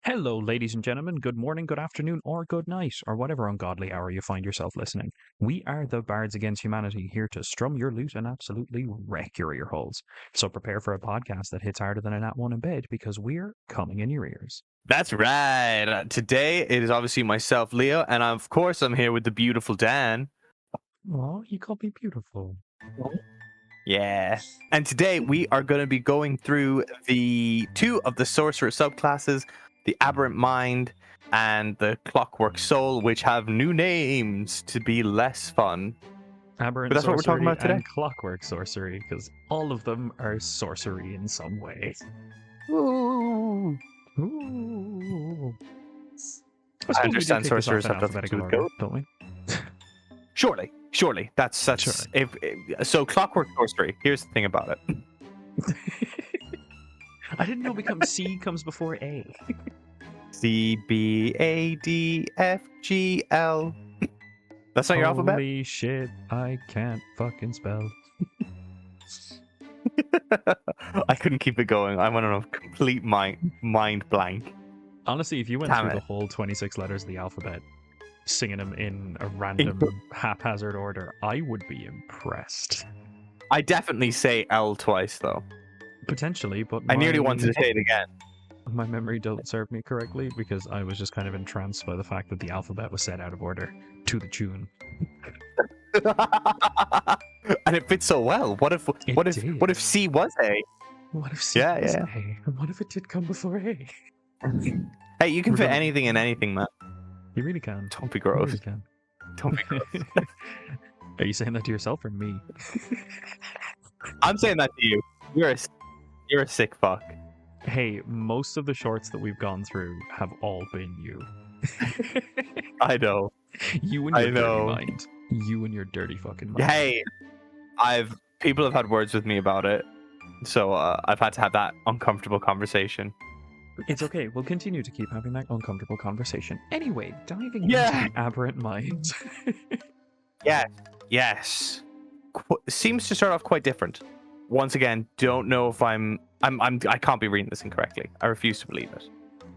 Hello, ladies and gentlemen. Good morning, good afternoon, or good night, or whatever ungodly hour you find yourself listening. We are the Bards Against Humanity, here to strum your lute and absolutely wreck your ear holes. So prepare for a podcast that hits harder than a nat one in bed, because we're coming in your ears. That's right. Today it is obviously myself, Leo, and of course I'm here with the beautiful Dan. Oh, you called me beautiful. Yeah. And today we are going to be going through the two of the Sorcerer subclasses, the Aberrant Mind and the Clockwork Soul, which have new names to be less fun. Aberrant But that's what we're talking sorcery about today. and clockwork sorcery, because all of them are sorcery in some way. Ooh. Ooh. I understand sorcerers have nothing to do with code, don't we? Surely. That's Sure. So Clockwork Sorcery. Here's the thing about it. I didn't know C comes before A. CBADFGL. That's not your alphabet? Holy shit, I can't fucking spell. I couldn't keep it going. I went on a complete mind blank. Honestly, if you went through the whole 26 letters of the alphabet, singing them in a random, haphazard order, I would be impressed. I definitely say L twice, though. Potentially, but I nearly wanted to say it again. My memory don't serve me correctly, because I was just kind of entranced by the fact that the alphabet was set out of order to the tune. And it fits so well. What if C was A? What if C was A? And what if it did come before A? Hey, you can fit anything in anything, man. You really can. Don't be gross. You really can. Don't be gross. Are you saying that to yourself or me? I'm saying that to you. You're a sick fuck. Hey, most of the shorts that we've gone through have all been you. I know. You and your dirty mind. You and your dirty fucking mind. Hey, people have had words with me about it, so I've had to have that uncomfortable conversation. It's okay. We'll continue to keep having that uncomfortable conversation. Anyway, diving into the Aberrant Mind. Yes. Seems to start off quite different. Once again, don't know if I can't be reading this incorrectly. I refuse to believe it.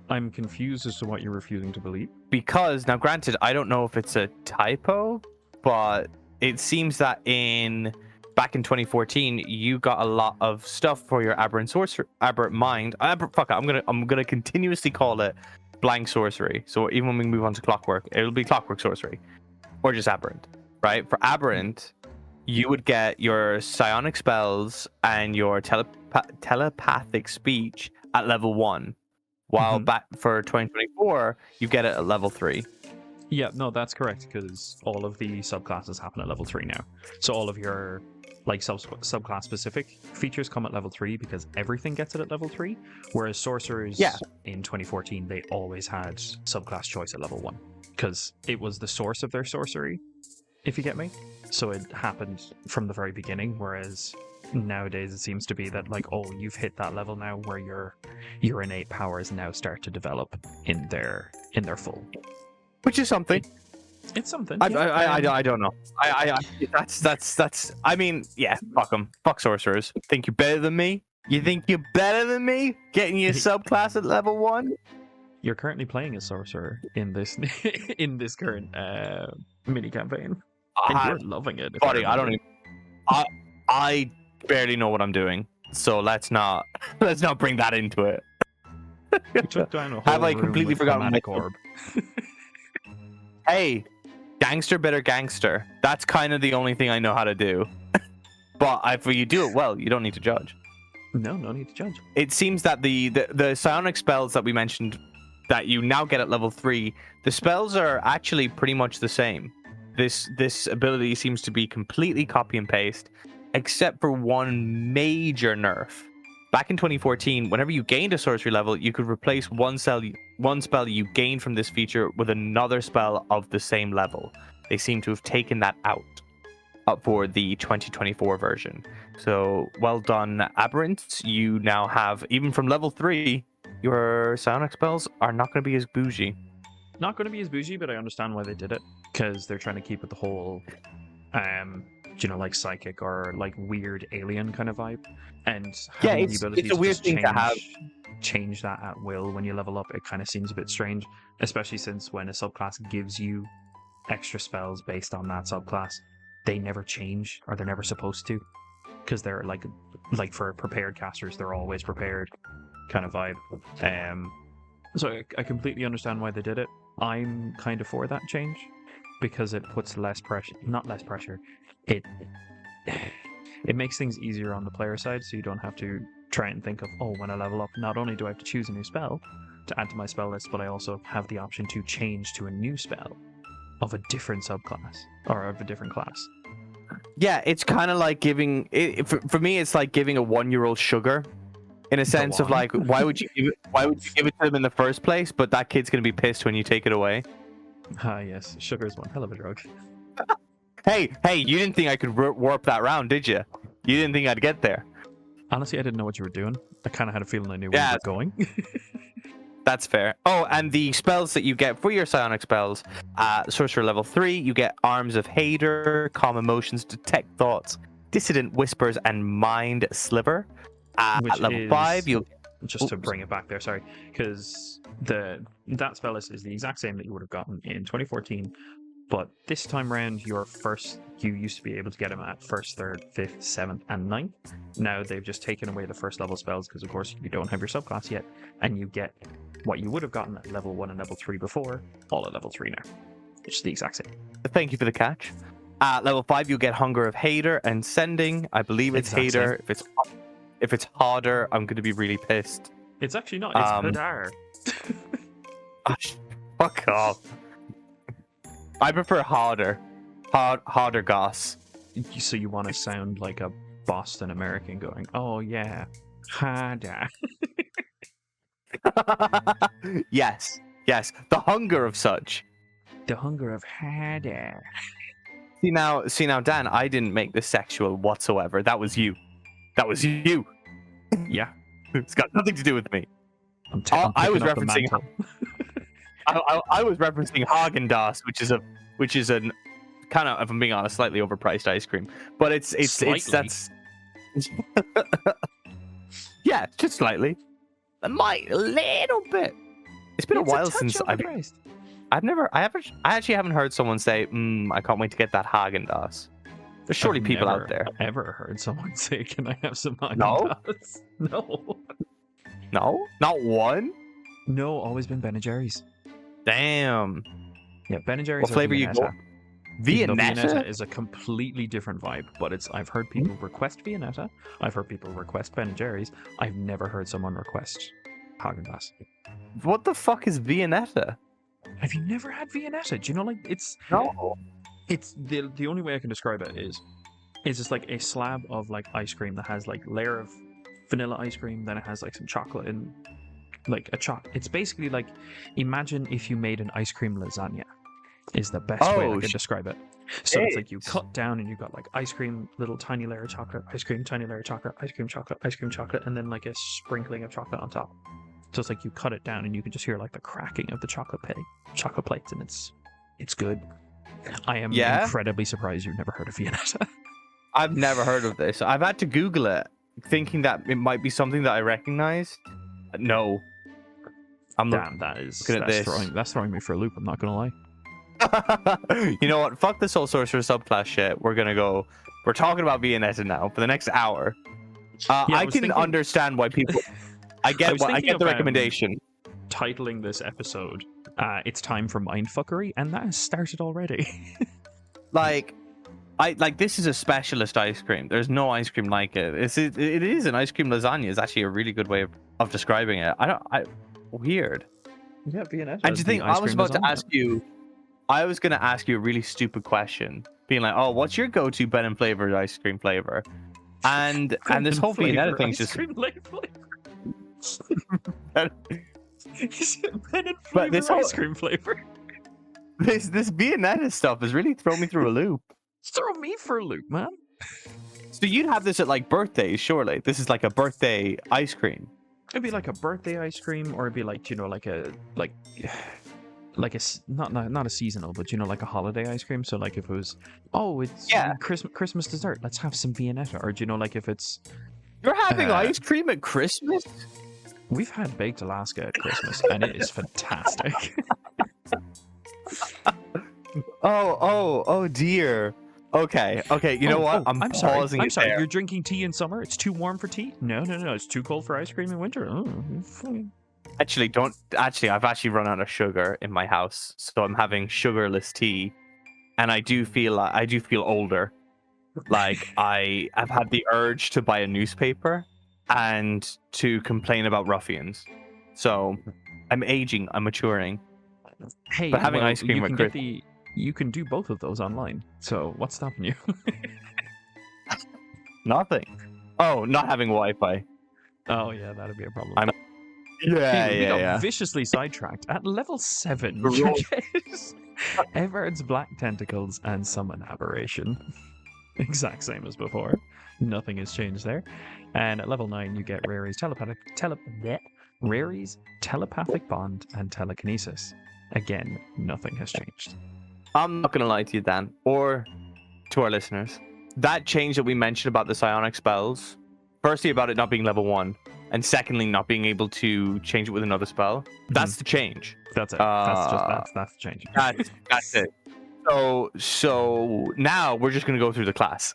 I'm confused as to what you're refusing to believe. Because, now granted, I don't know if it's a typo, but it seems that back in 2014, you got a lot of stuff for your Aberrant Mind. Fuck it, I'm gonna continuously call it blank sorcery. So even when we move on to Clockwork, it'll be Clockwork Sorcery, or just Aberrant, right? For Aberrant, you would get your psionic spells and your telepathic speech at level 1, while back for 2024, you get it at level 3. Yeah, no, that's correct, because all of the subclasses happen at level 3 now. So all of your subclass specific features come at level 3, because everything gets it at level 3. Whereas sorcerers in 2014, they always had subclass choice at level 1, because it was the source of their sorcery, if you get me. So it happened from the very beginning, whereas nowadays it seems to be that you've hit that level now where your innate powers now start to develop in their full. Which is something. It's something. I don't know. That's. I mean, yeah. Fuck them. Fuck sorcerers. Think you're better than me? You think you're better than me? Getting your subclass at level 1? You're currently playing a sorcerer in this current mini campaign, and you're loving it. Buddy, I barely know what I'm doing, so let's not bring that into it. You took down a whole Have I completely forgotten my orb? Hey, gangster better gangster. That's kind of the only thing I know how to do. But if you do it well, you don't need to judge. No need to judge. It seems that the psionic spells that we mentioned that you now get at level 3, the spells are actually pretty much the same. This ability seems to be completely copy and paste, except for one major nerf. Back in 2014, whenever you gained a sorcery level, you could replace one spell you gained from this feature with another spell of the same level. They seem to have taken that out for the 2024 version. So well done, Aberrant. You now have, even from level 3, your psionic spells are not going to be as bougie. Not going to be as bougie, but I understand why they did it, because they're trying to keep it the whole psychic or weird alien kind of vibe. And it's a weird thing to have. change that at will when you level up, it kind of seems a bit strange, especially since when a subclass gives you extra spells based on that subclass, they never change, or they're never supposed to, because they're like for prepared casters, they're always prepared kind of vibe. So I completely understand why they did it. I'm kind of for that change because it puts less pressure, not less pressure. It makes things easier on the player side, so you don't have to try and think of, oh, when I level up, not only do I have to choose a new spell to add to my spell list, but I also have the option to change to a new spell of a different subclass or of a different class. Yeah, it's kind of like giving for me. It's like giving a 1-year-old sugar, in a sense of like, why would you give it to them in the first place? But that kid's gonna be pissed when you take it away. Ah, yes, sugar is one hell of a drug. Hey, you didn't think I could warp that round, did you? You didn't think I'd get there. Honestly, I didn't know what you were doing. I kind of had a feeling I knew where you were going. That's fair. Oh, and the spells that you get for your psionic spells, Sorcerer level 3, you get Arms of Hader, Calm Emotions, Detect Thoughts, Dissident Whispers, and Mind Sliver. At level 5, you'll... Just to bring it back there, sorry, because that spell list is the exact same that you would have gotten in 2014, but this time around, you used to be able to get them at 1st, 3rd, 5th, 7th, and 9th. Now they've just taken away the first level spells because, of course, you don't have your subclass yet, and you get what you would have gotten at level 1 and level 3 before, all at level 3 now. It's the exact same. Thank you for the catch. At level 5, you'll get Hunger of Hader and Sending. I believe it's Hader. If it's harder, I'm going to be really pissed. It's actually not. It's Hadar. Fuck off. I prefer harder. Harder goss. So you want to sound like a Boston American going, oh yeah, Hadar. Yes. The hunger of such. The hunger of Hadar. See now, Dan, I didn't make this sexual whatsoever. That was you. Yeah. It's got nothing to do with me. I was referencing. I was referencing Haagen-Dazs, which is a kind of, if I'm being honest, slightly overpriced ice cream. But it's that's. Yeah, just slightly. A little bit. It's been a while since I actually haven't heard someone say, I can't wait to get that Haagen-Dazs. There's surely people out there. I've ever heard someone say, can I have some Haagen-Dazs? No. No? Not one? No, always been Ben & Jerry's. Damn. Yeah, Ben & Jerry's. What flavor you go? Viennetta is a completely different vibe, but I've heard people request Viennetta. I've heard people request Ben & Jerry's. I've never heard someone request Haagen-Dazs. What the fuck is Viennetta? Have you never had Viennetta? Do you know, like, it's... No. It's the only way I can describe it is just like a slab of like ice cream that has like layer of vanilla ice cream, then it has like some chocolate and like it's basically like, imagine if you made an ice cream lasagna is the best way I could describe it. So it's like you cut down and you've got like ice cream, little tiny layer of chocolate, ice cream, tiny layer of chocolate, ice cream, chocolate, and then like a sprinkling of chocolate on top. So it's like you cut it down and you can just hear like the cracking of the chocolate plates, and it's good. I am incredibly surprised you've never heard of Viennetta. I've never heard of this. I've had to Google it, thinking that it might be something that I recognize. No. That's throwing me for a loop, I'm not gonna lie. You know what? Fuck this whole Sorcerer subclass shit. We're talking about Viennetta now for the next hour. I can understand why people... I get the recommendation. Titling this episode, it's time for mindfuckery, and that has started already. This is a specialist ice cream. There's no ice cream like it. It is an ice cream lasagna. Is actually a really good way of describing it. Weird. Yeah, Viennetta. And do you think I was about to ask you? I was going to ask you a really stupid question, being like, "Oh, what's your go-to Ben and flavored ice cream flavor?" And this whole Viennetta thing's just. But this ice cream flavor. This Viennetta stuff has really thrown me through a loop. Throw me for a loop, man. So you'd have this at like birthdays, surely. This is like a birthday ice cream. It'd be like a birthday ice cream, or it'd be like, like a not a seasonal, but like a holiday ice cream. So like if it was, it's Christmas dessert, let's have some Viennetta. Or like if it's you're having ice cream at Christmas. We've had baked Alaska at Christmas, and it is fantastic. Oh dear. Okay. You know what? I'm pausing sorry. it there. You're drinking tea in summer? It's too warm for tea? No. It's too cold for ice cream in winter. Oh, fine. I've actually run out of sugar in my house, so I'm having sugarless tea, and I do feel older. Like I've had the urge to buy a newspaper and to complain about ruffians. So I'm aging, I'm maturing. Hey, but having ice cream at Christmas. You can do both of those online. So what's stopping you? Nothing. Oh, not having Wi-Fi. Oh yeah, that'd be a problem. We got viciously sidetracked. At level 7, you get Everard's black tentacles and summon Aberration. Exact same as before. Nothing has changed there. And at level 9, you get Rary's telepathic bond and telekinesis. Again, nothing has changed. I'm not going to lie to you, Dan, or to our listeners. That change that we mentioned about the psionic spells, firstly about it not being level 1, and secondly not being able to change it with another spell, that's the change. That's it. That's the change. That's it. So now we're just going to go through the class.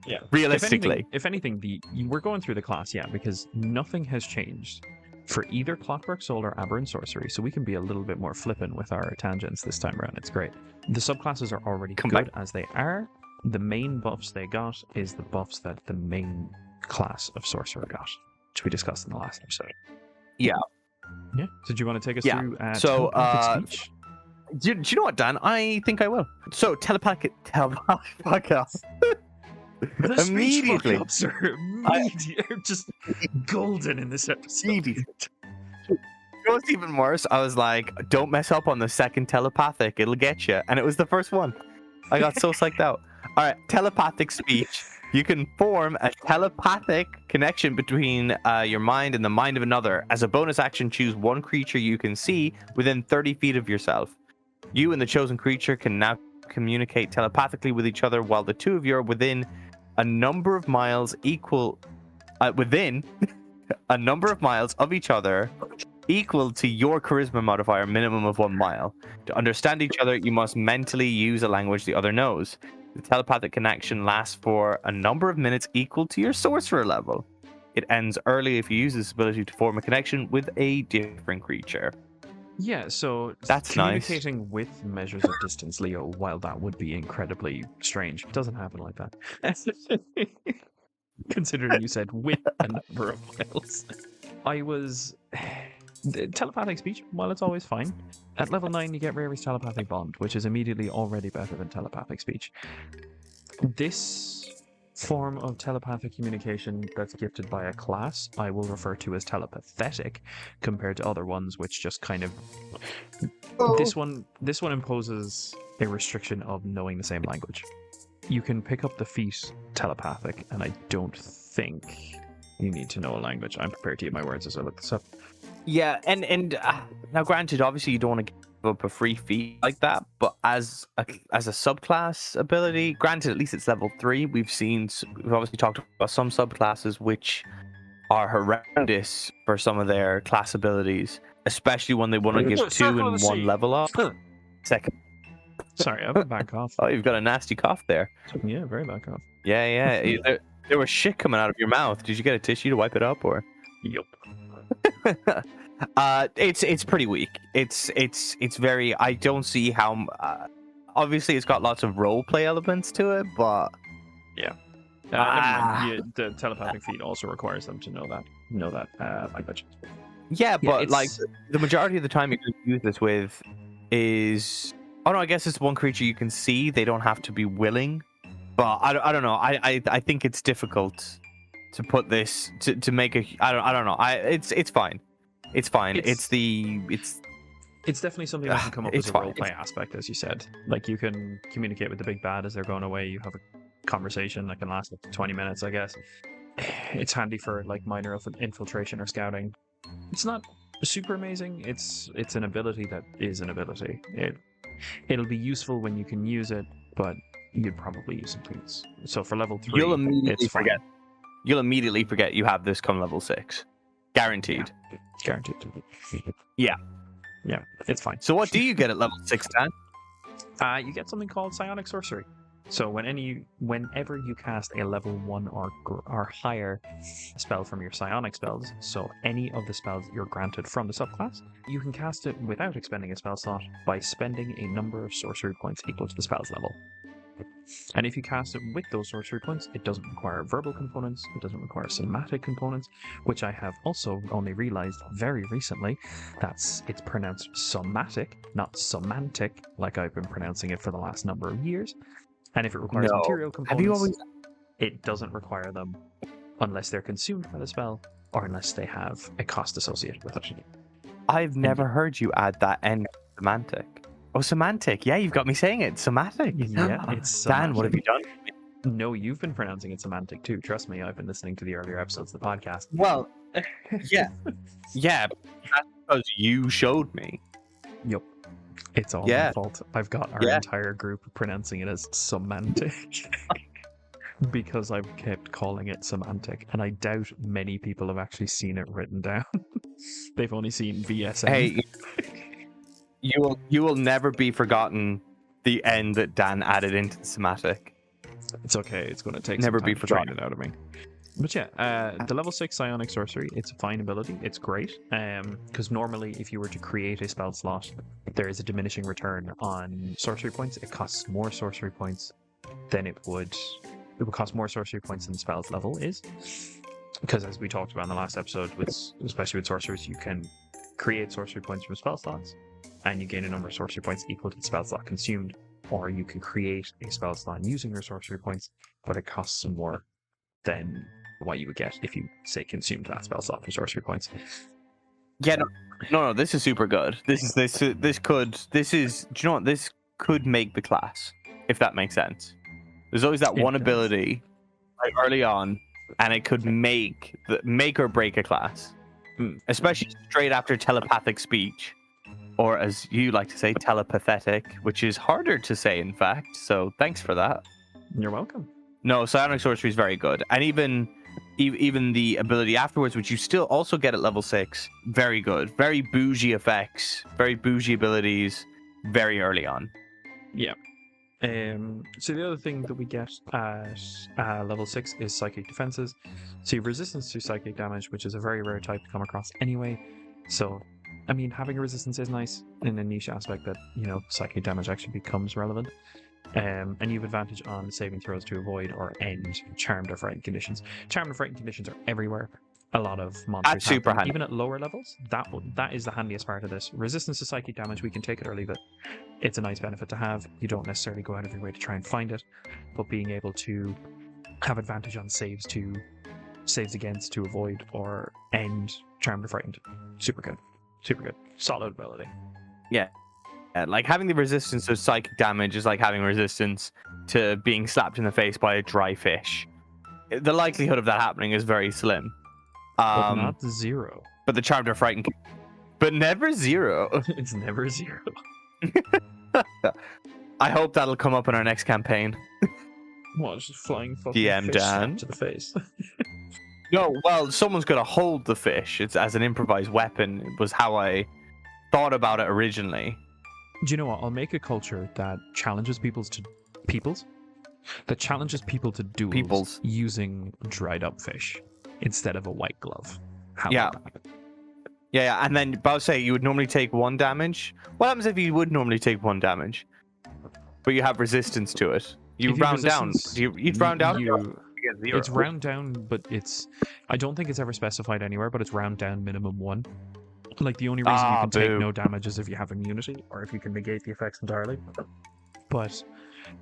Yeah. Realistically. If anything, we're going through the class, yeah, because nothing has changed for either Clockwork, Soul, or Aberrant Sorcery, so we can be a little bit more flippant with our tangents this time around. It's great. The subclasses are already good as they are. The main buffs they got is the buffs that the main class of Sorcerer got, which we discussed in the last episode. Yeah. Yeah. So do you want to take us through telepathic speech? Do you know what, Dan? I think I will. So, telepathic podcast. Immediately. Just golden in this episode. You know what's even worse? I was like, don't mess up on the second telepathic. It'll get you. And it was the first one. I got so psyched out. All right, telepathic speech. You can form a telepathic connection between your mind and the mind of another. As a bonus action, choose one creature you can see within 30 feet of yourself. You and the chosen creature can now communicate telepathically with each other while the two of you are within a number of miles of each other equal to your charisma modifier minimum of 1 mile. To understand each other, you must mentally use a language the other knows. The telepathic connection lasts for a number of minutes equal to your sorcerer level. It ends early if you use this ability to form a connection with a different creature. Yeah, so that's communicating nice. with measures of distance, Leo, while that would be incredibly strange, it doesn't happen like that. Considering you said with a number of miles. Telepathic speech, while it's always fine, at level 9 you get Rary's telepathic bond, which is immediately already better than telepathic speech. This form of telepathic communication that's gifted by a class I will refer to as telepathetic compared to other ones which just kind of this one imposes a restriction of knowing the same language. You can pick up the feat telepathic, and I don't think you need to know a language. I'm prepared to eat my words as I look this up. Yeah, and now granted, obviously you don't want to give up a free feat like that, but as a subclass ability, granted, at least it's level 3. We've obviously talked about some subclasses which are horrendous for some of their class abilities, especially when they want to give 2 and 1 level up. Second. Sorry, I have a bad cough. Oh, you've got a nasty cough there. Yeah, very bad cough. Yeah. There was shit coming out of your mouth. Did you get a tissue to wipe it up, or? Yup. It's pretty weak. It's very. I don't see how. Obviously, it's got lots of role play elements to it, but yeah. The telepathic feat also requires them to know that language. Yeah, but like the majority of the time you can use this with is. Oh no, I guess it's one creature you can see. They don't have to be willing. But I don't know. I think it's difficult to put this to make a. I don't know. It's fine. It's fine. It's definitely something that can come up as a roleplay aspect, as you said. Like you can communicate with the big bad as they're going away. You have a conversation that can last up to 20 minutes, I guess. It's handy for like minor infiltration or scouting. It's not super amazing. It's an ability that is an ability. It'll be useful when you can use it, but you'd probably use it twice. So for level 3, you'll immediately it's fine. You'll immediately forget you have this come level 6. Guaranteed. Guaranteed. Yeah. Yeah, it's fine. So what do you get at level 6, Dan? You get something called Psionic Sorcery. So whenever you cast a level 1 or higher spell from your Psionic spells, so any of the spells you're granted from the subclass, you can cast it without expending a spell slot by spending a number of sorcery points equal to the spell's level. And if you cast it with those sorcery points, it doesn't require verbal components, it doesn't require somatic components, which I have also only realized very recently it's pronounced somatic, not semantic, like I've been pronouncing it for the last number of years. And if it requires material components, it doesn't require them unless they're consumed by the spell or unless they have a cost associated with it. I've never heard you add that N semantic. Oh, semantic. Yeah, you've got me saying it. Semantic. Yeah, it's semantic. Dan, what have you done? No, you've been pronouncing it semantic too. Trust me, I've been listening to the earlier episodes of the podcast. Well, yeah. Yeah, that's because you showed me. Yep. It's all my fault. I've got our entire group pronouncing it as semantic. Because I've kept calling it semantic, and I doubt many people have actually seen it written down. They've only seen VSM. Hey, you will never be forgotten the N that Dan added into the semantic. It's okay. It's going to take never some be time to train forgotten it out of me. But yeah, the level 6 Psionic Sorcery, it's a fine ability. It's great. Because normally, if you were to create a spell slot, there is a diminishing return on sorcery points. It costs more sorcery points than it would cost more sorcery points than the spell's level is. Because as we talked about in the last episode, especially with sorcerers, you can create sorcery points from spell slots, and you gain a number of sorcery points equal to the spell slot consumed. Or you can create a spell slot using your sorcery points, but it costs more than what you would get if you, say, consumed that spell slot for sorcery points. Yeah, no, this is super good. This could make the class, if that makes sense. There's always that one ability like early on, and it could make or break a class, especially straight after telepathic speech, or as you like to say, telepathetic, which is harder to say, in fact. So thanks for that. You're welcome. No, Psionic Sorcery is very good, and even the ability afterwards, which you still also get at level 6, very good. Very bougie effects, very bougie abilities, very early on. Yeah. So the other thing that we get at level 6 is psychic defenses. So you have resistance to psychic damage, which is a very rare type to come across anyway. So, I mean, having a resistance is nice in a niche aspect that, psychic damage actually becomes relevant. And you have advantage on saving throws to avoid or end charmed or frightened conditions. Charmed or frightened conditions are everywhere. A lot of monsters That's super handy. Even at lower levels, that is the handiest part of this. Resistance to psychic damage, we can take it or leave it. It's a nice benefit to have. You don't necessarily go out of your way to try and find it, but being able to have advantage on saves against to avoid or end charmed or frightened, super good. Solid ability. Yeah. Like having the resistance to psychic damage is like having resistance to being slapped in the face by a dry fish. The likelihood of that happening is very slim. But not 0. But the charmed or frightened, but never 0. It's never 0. I hope that'll come up in our next campaign. What? Just flying fucking DM fish Dan to the face. No, well, someone's gonna hold the fish. It's as an improvised weapon. It was how I thought about it originally. Do you know what? I'll make a culture that challenges people to duels using dried up fish instead of a white glove. Yeah, and then I'll say you would normally take 1 damage. What happens if you would normally take 1 damage, but you have resistance to it? You round down. You'd round down. It's round down, but I don't think it's ever specified anywhere, but it's round down minimum 1. Like, the only reason you can take no damage is if you have immunity, or if you can negate the effects entirely. But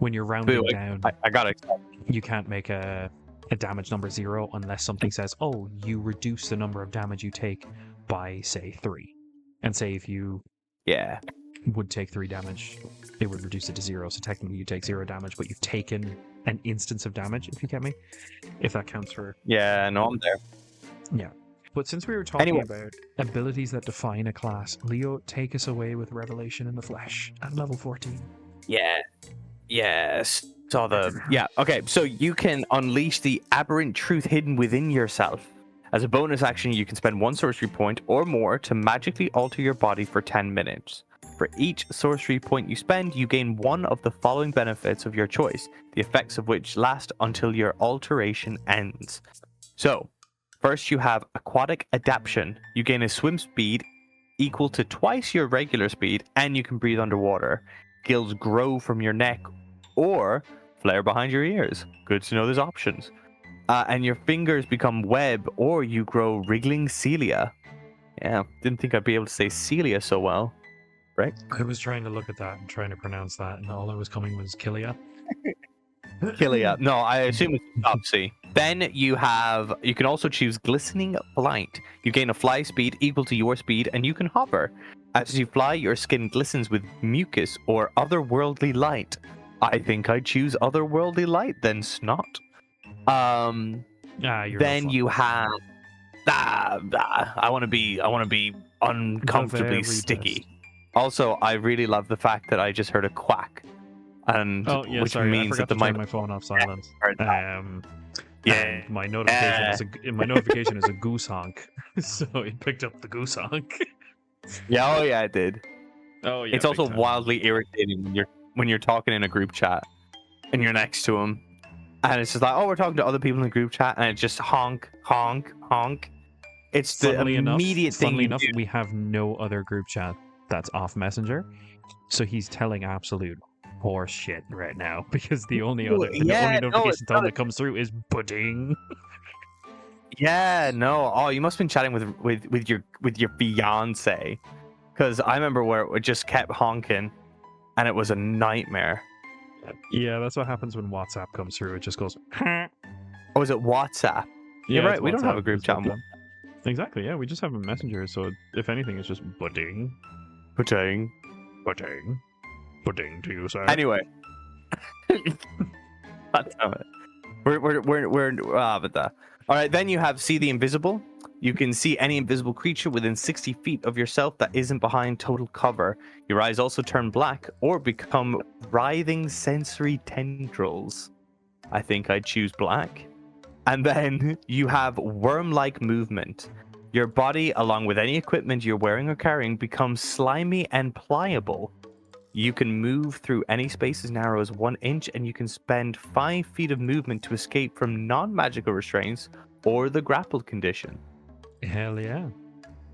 when you're rounding down, I got it. You can't make a damage number 0 unless something says, oh, you reduce the number of damage you take by, say, 3. And say if you would take 3 damage, it would reduce it to 0. So technically you take 0 damage, but you've taken an instance of damage, if you get me. If that counts for... Yeah, no, I'm there. Yeah. But since we were talking about abilities that define a class, Leo, take us away with Revelation in the Flesh at level 14. Yeah. Yes. Okay, so you can unleash the aberrant truth hidden within yourself. As a bonus action, you can spend 1 sorcery point or more to magically alter your body for 10 minutes. For each sorcery point you spend, you gain one of the following benefits of your choice, the effects of which last until your alteration ends. So, first you have Aquatic Adaptation. You gain a swim speed equal to twice your regular speed, and you can breathe underwater. Gills grow from your neck or flare behind your ears. Good to know there's options. And your fingers become web, or you grow wriggling cilia. Yeah, didn't think I'd be able to say cilia so well. Right? I was trying to look at that and trying to pronounce that, and all I was coming was Kilia. Cilia. No, I assume it's Topsy. Then you can also choose Glistening Flight. You gain a fly speed equal to your speed, and you can hover. As you fly, your skin glistens with mucus or otherworldly light. I think I'd choose otherworldly light then, Snot. You're Then no fun. you have I want to be uncomfortably very sticky. best. Also, I really love the fact that I just heard a quack, and which sorry, means I forgot that to the turn my phone off silent. Yeah. And my notification is a goose honk, so it picked up the goose honk. Yeah, oh yeah, it did. Oh yeah, It's also big time. wildly irritating when you're talking in a group chat and you're next to him, and it's just like, oh, we're talking to other people in the group chat, and it's just honk, honk, honk. It's the Funnily immediate thing. Funnily you enough, do. we have no other group chat that's off Messenger, so he's telling absolute horse shit right now because the only notification tone that comes through is pudding. Yeah, no. Oh, you must have been chatting with your fiance, because I remember where it just kept honking, and it was a nightmare. Yeah, that's what happens when WhatsApp comes through. It just goes. Oh, is it WhatsApp? Yeah, You're right. We don't have a group chat. Exactly. Yeah, we just have a messenger. So if anything, it's just pudding, Pudding. pudding, pudding to you, sir. Anyway. God damn it. We're but that. All right, then you have See the Invisible. You can see any invisible creature within 60 feet of yourself that isn't behind total cover. Your eyes also turn black or become writhing sensory tendrils. I think I'd choose black. And then you have worm-like movement. Your body, along with any equipment you're wearing or carrying, becomes slimy and pliable. You can move through any space as narrow as 1 inch, and you can spend 5 feet of movement to escape from non-magical restraints or the grapple condition. Hell yeah.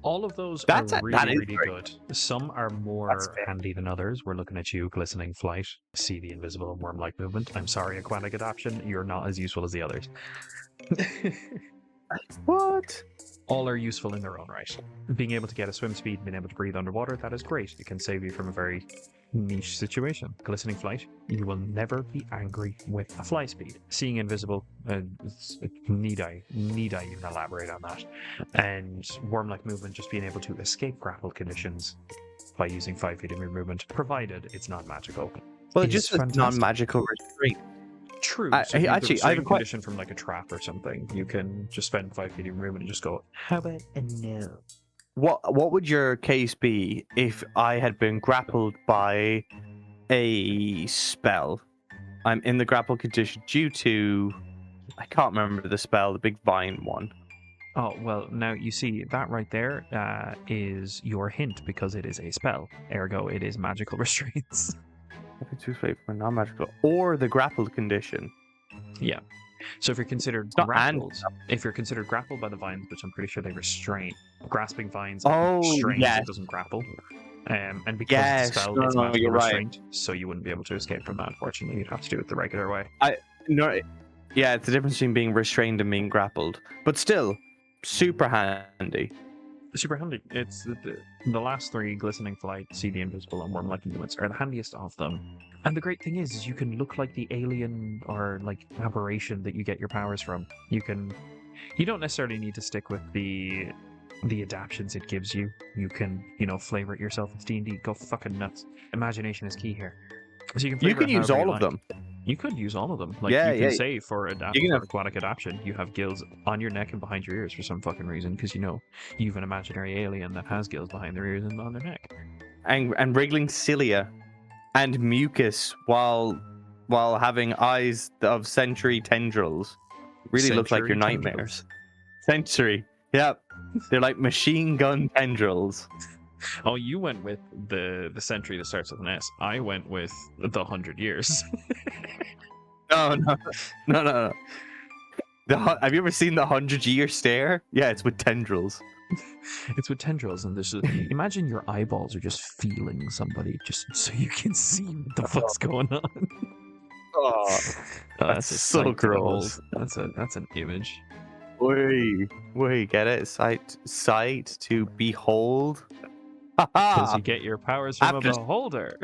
All of those That are is really great. good. Some are more handy than others. We're looking at you, Glistening Flight, See the Invisible, and Worm-like Movement. I'm sorry, Aquatic Adaptation, you're not as useful as the others. What? All are useful in their own right. Being able to get a swim speed, being able to breathe underwater, that is great. It can save you from a very niche situation. Glistening Flight, you will never be angry with a fly speed. Seeing Invisible, need I even elaborate on that? And Worm-like Movement, just being able to escape grapple conditions by using 5 feet of your movement, provided it's not magical. Well, just a non-magical restraint. True. I I have a question condition from like a trap or something. You can just spend 5 feet of movement and just go, how about a no? What would your case be if I had been grappled by a spell? I'm in the grapple condition due to, I can't remember the spell, the big vine one. Oh, well, now you see that right there is your hint because it is a spell. Ergo, it is magical restraints. For non-magical or the grappled condition. Yeah. So if you're considered grappled, by the vines, which I'm pretty sure they restrain, grasping vines, it doesn't grapple. And because the spell is magical restraint, so you wouldn't be able to escape from that. Unfortunately, you'd have to do it the regular way. Yeah, it's the difference between being restrained and being grappled, but still super handy. Super handy. It's the last 3, Glistening Flight, See the Invisible, and Worm-like Movements, are the handiest of them. And the great thing is you can look like the alien or like aberration that you get your powers from. You don't necessarily need to stick with the adaptions it gives you. You can, flavor it yourself. It's D&D. Go fucking nuts. Imagination is key here. So you can use all of them. You could use all of them. Like, you can say for aquatic adaptation, you have gills on your neck and behind your ears for some fucking reason, because you've an imaginary alien that has gills behind their ears and on their neck. And wriggling cilia and mucus while having eyes of sensory tendrils. Really looks like your nightmares. Century. Yep. They're like machine gun tendrils. Oh, you went with the century that starts with an S. I went with the 100 years. No. Have you ever seen the 100-year stare? Yeah, it's with tendrils. It's with tendrils, and there's imagine your eyeballs are just feeling somebody, just so you can see what the fuck's going on. Oh, That's a so sight to gross. behold. That's an image. Wait, get it? Sight to behold. Because you get your powers from After- a beholder.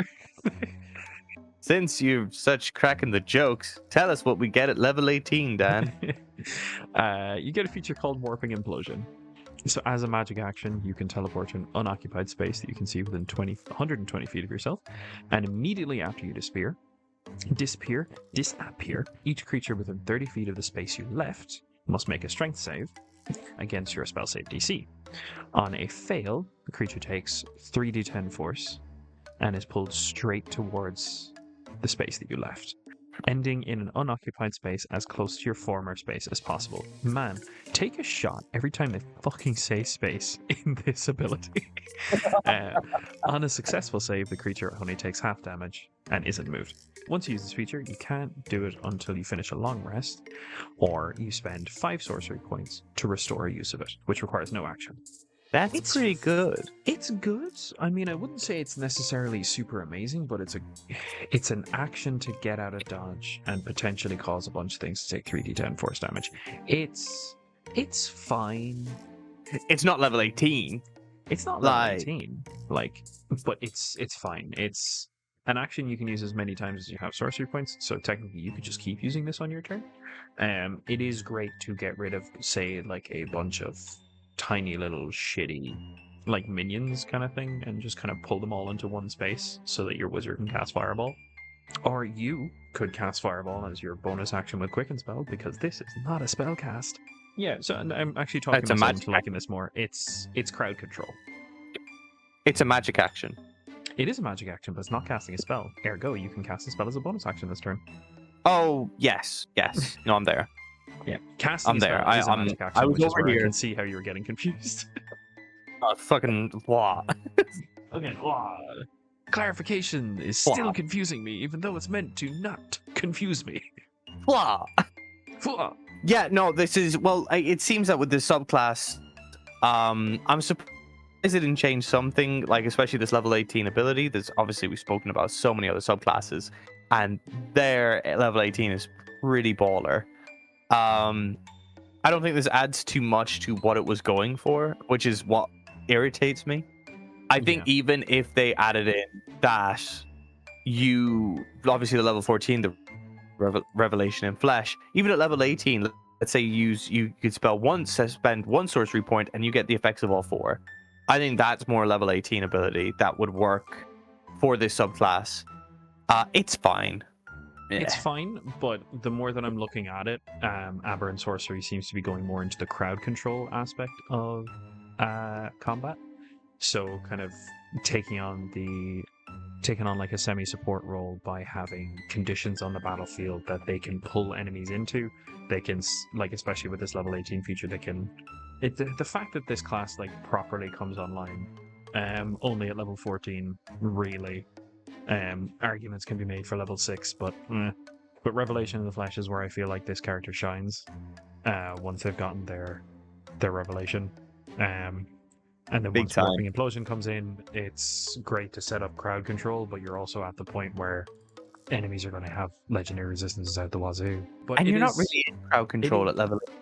Since you're such cracking the jokes, tell us what we get at level 18, Dan. You get a feature called Warping Implosion. So as a magic action, you can teleport to an unoccupied space that you can see within 120 feet of yourself, and immediately after you disappear, each creature within 30 feet of the space you left must make a strength save against your spell save DC. On a fail, the creature takes 3d10 force and is pulled straight towards the space that you left, ending in an unoccupied space as close to your former space as possible. Man, take a shot every time they fucking say space in this ability. On a successful save, the creature only takes half damage and isn't moved. Once you use this feature, you can't do it until you finish a long rest, or you spend 5 sorcery points to restore use of it, which requires no action. That's pretty good. It's good. I mean, I wouldn't say it's necessarily super amazing, but it's an action to get out of dodge and potentially cause a bunch of things to take 3d10 force damage. It's fine. It's not level 18. It's not level 18, but it's fine. It's an action you can use as many times as you have sorcery points, so technically you could just keep using this on your turn. It is great to get rid of, say, like a bunch of tiny little shitty like minions kind of thing, and just kind of pull them all into one space so that your wizard can cast Fireball. Or you could cast Fireball as your bonus action with Quicken Spell, because this is not a spell cast. Yeah, so I'm actually talking myself into liking this more. It's crowd control. It's a magic action. It is a magic action, but it's not casting a spell. Ergo, you can cast a spell as a bonus action this turn. Oh, yes. No, I'm there. Yeah, casting a spell is a magic action, which is where I can see how you're getting confused. Fucking what? Okay, clarification is still confusing me, even though it's meant to not confuse me. Yeah, no, this is, well, it seems that with this subclass, I'm surprised it didn't change something, like especially this level 18 ability. There's obviously, we've spoken about so many other subclasses, and their level 18 is pretty baller. I don't think this adds too much to what it was going for, which is what irritates me. I think even if they added in that, you obviously the level 14, the Revelation in Flesh, even at level 18, let's say you could spend one sorcery point and you get the effects of all 4. I think that's more level 18 ability that would work for this subclass. It's fine. It's fine, but the more that I'm looking at it, Aberrant Sorcery seems to be going more into the crowd control aspect of combat. So kind of taking on like a semi-support role by having conditions on the battlefield that they can pull enemies into. They can, like, especially with this level 18 feature, they can... the fact that this class like properly comes online only at level 14, really, arguments can be made for level 6, but Revelation in the Flesh is where I feel like this character shines once they've gotten their revelation. And then once Warping Implosion comes in, it's great to set up crowd control, but you're also at the point where enemies are going to have legendary resistances out the wazoo. But you're not really in crowd control at level 8.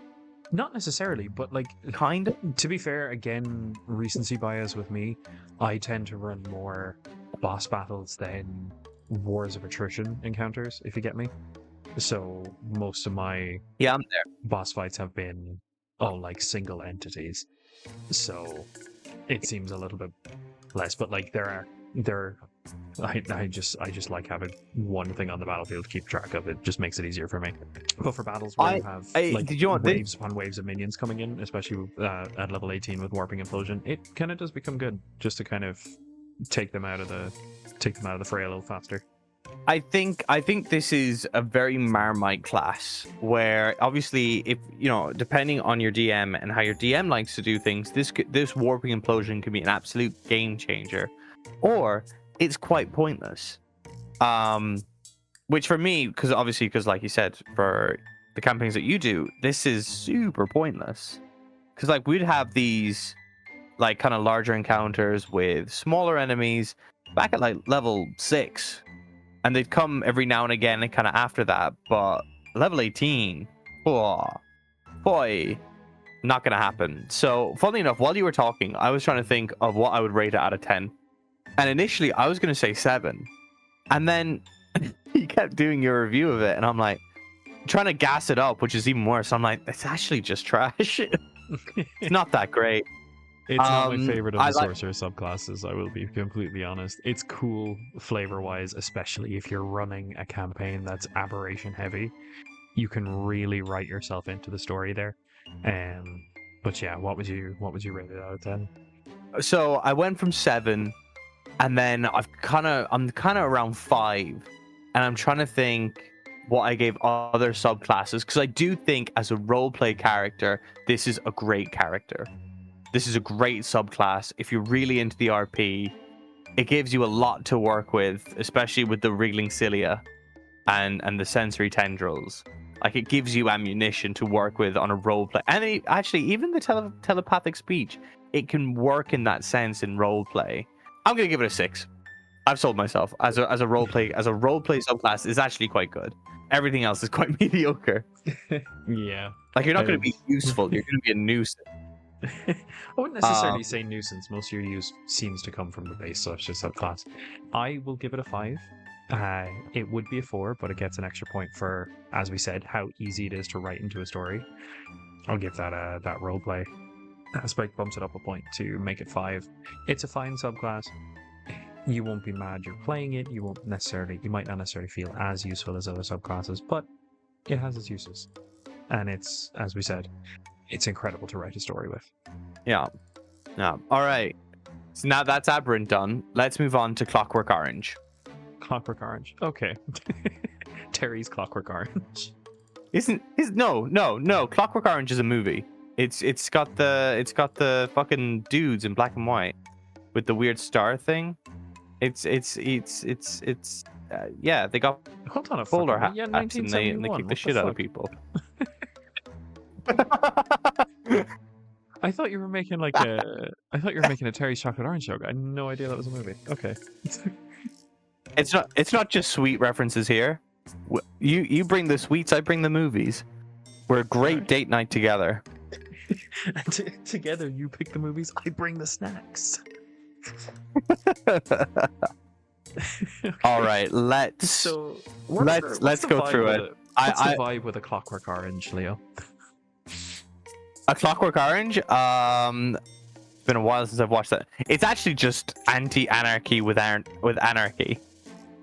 Not necessarily, but like kind of. To be fair, again, recency bias with me, I tend to run more boss battles than Wars of Attrition encounters, if you get me. So most of my I'm there. boss fights have been all like single entities. So it seems a little bit less, but like I just like having one thing on the battlefield to keep track of. It just makes it easier for me. But for battles where you have waves upon waves of minions coming in, especially at level 18 with Warping Implosion, it kind of does become good just to kind of take them out of the fray a little faster. I think this is a very Marmite class where obviously if depending on your DM and how your DM likes to do things, this warping implosion can be an absolute game changer, or it's quite pointless. Which for me, because like you said, for the campaigns that you do, this is super pointless. Because like we'd have these like kind of larger encounters with smaller enemies back at like level 6. And they'd come every now and again and kind of after that. But level 18, oh, boy, not going to happen. So, funnily enough, while you were talking, I was trying to think of what I would rate it out of 10. And initially, I was going to say 7. And then you kept doing your review of it. And I'm like, trying to gas it up, which is even worse. I'm like, it's actually just trash. It's not that great. It's not my favorite of the Sorcerer subclasses, I will be completely honest. It's cool flavor-wise, especially if you're running a campaign that's aberration heavy. You can really write yourself into the story there. But yeah, what would you rate it out of 10? So I went from 7, and then I'm kind of around 5, and I'm trying to think what I gave other subclasses, because I do think as a roleplay character, this is a great character. This is a great subclass. If you're really into the RP, it gives you a lot to work with, especially with the wriggling cilia and the sensory tendrils. Like, it gives you ammunition to work with on a roleplay. And actually, even the telepathic speech, it can work in that sense in roleplay. I'm going to give it a 6. I've sold myself. As a roleplay subclass is actually quite good. Everything else is quite mediocre. Yeah. Like, you're not going to be useful. You're going to be a nuisance. I wouldn't necessarily say nuisance. Most of your use seems to come from the base Sorcerer subclass. I will give it a 5. It would be a 4, but it gets an extra point for, as we said, how easy it is to write into a story. I'll give that roleplay aspect bumps it up a point to make it 5. It's a fine subclass. You won't be mad you're playing it. You might not necessarily feel as useful as other subclasses, but it has its uses. And it's, as we said, it's incredible to write a story with. Yeah. All right. So now that's Aberrant done. Let's move on to Clockwork Orange. Clockwork Orange. Okay. Terry's Clockwork Orange. No. Clockwork Orange is a movie. It's got the fucking dudes in black and white with the weird star thing. Yeah, they got hold on a bowler hats, yeah, and they kick the shit out of people. I thought you were making a Terry's Chocolate Orange joke. I had no idea that was a movie. Okay. It's not just sweet references here. You bring the sweets, I bring the movies. We're a great date night together. Together you pick the movies, I bring the snacks. All right, let's go through it. What's the vibe with a Clockwork Orange, Leo? A Clockwork Orange? It's been a while since I've watched that. It's actually just anti-anarchy with anarchy.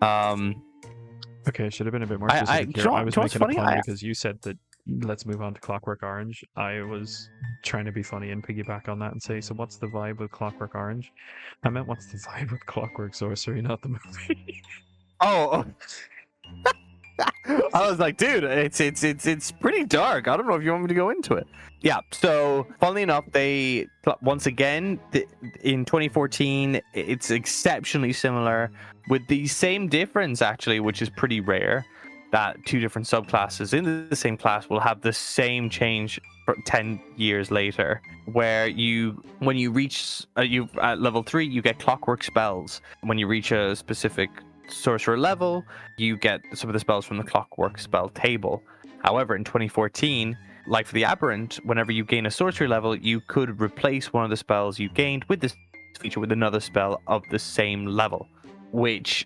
Okay, should have been a bit more specific here. I was making a pun because you said that let's move on to Clockwork Orange. I was trying to be funny and piggyback on that and say, so what's the vibe with Clockwork Orange? I meant what's the vibe with Clockwork Sorcery, not the movie. Oh. I was like, dude, it's pretty dark. I don't know if you want me to go into it. Yeah, so funnily enough, they once again in 2014, it's exceptionally similar with the same difference actually, which is pretty rare, that two different subclasses in the same class will have the same change 10 years later, where when you reach at level 3, you get clockwork spells. When you reach a specific sorcerer level, you get some of the spells from the clockwork spell table. However, in 2014, like for the Aberrant, whenever you gain a sorcery level, you could replace one of the spells you gained with this feature with another spell of the same level, which